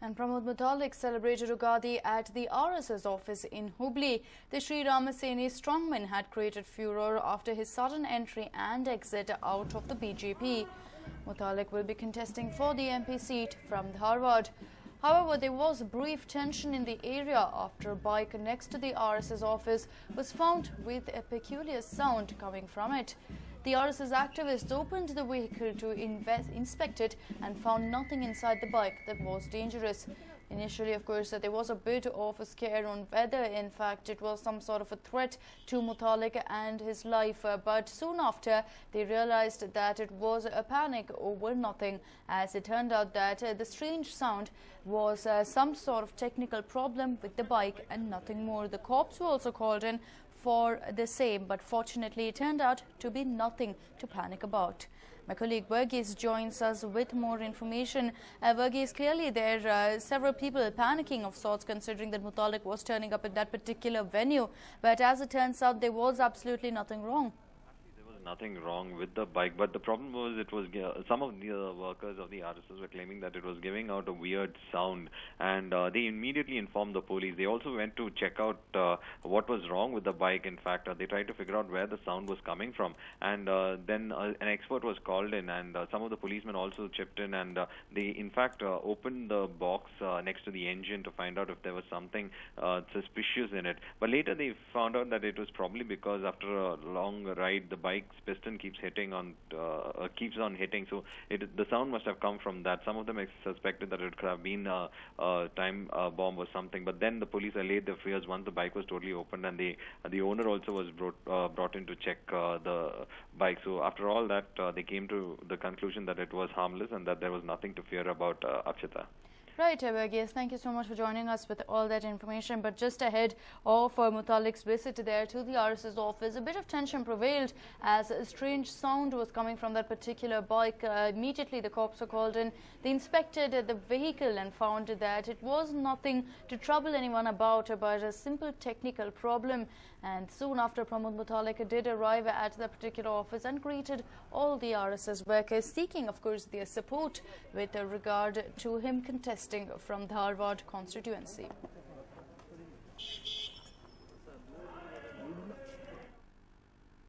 And Pramod Muthalik celebrated Ugadi at the RSS office in Hubli. The Sri Ramaseni strongman had created furor after his sudden entry and exit out of the BJP. Muthalik will be contesting for the MP seat from Dharwad. However, there was brief tension in the area after a bike next to the RSS office was found with a peculiar sound coming from it. The RSS activists opened the vehicle to inspect it and found nothing inside the bike that was dangerous. Initially, of course, there was a bit of a scare on whether, in fact, it was some sort of a threat to Muthalik and his life. But soon after, they realized that it was a panic over nothing, as it turned out that the strange sound was some sort of technical problem with the bike and nothing more. The cops were also called in for the same, but fortunately it turned out to be nothing to panic about. My colleague Verghese joins us with more information. Verghese, clearly there are several people panicking of sorts, considering that Muthalik was turning up at that particular venue. But as it turns out, there was absolutely nothing wrong. Nothing wrong with the bike, but the problem was it was some of the workers of the RSS were claiming that it was giving out a weird sound, and they immediately informed the police. They also went to check out what was wrong with the bike. In fact, they tried to figure out where the sound was coming from, and then an expert was called in, and some of the policemen also chipped in, and they in fact opened the box next to the engine to find out if there was something suspicious in it. But later they found out that it was probably because after a long ride the bike's piston keeps on hitting, so the sound must have come from that. Some of them suspected that it could have been a time bomb or something, but then the police allayed their fears once the bike was totally opened, and the owner also was brought in to check the bike. So after all that, they came to the conclusion that it was harmless and that there was nothing to fear about, Akshita. Right, Verghese, thank you so much for joining us with all that information. But just ahead of Muthalik's visit there to the RSS office, a bit of tension prevailed as a strange sound was coming from that particular bike. Immediately the cops were called in. They inspected the vehicle and found that it was nothing to trouble anyone about, but a simple technical problem. And soon after, Pramod Muthalik did arrive at the particular office and greeted all the RSS workers, seeking, of course, their support with regard to him contesting from Dharwad constituency.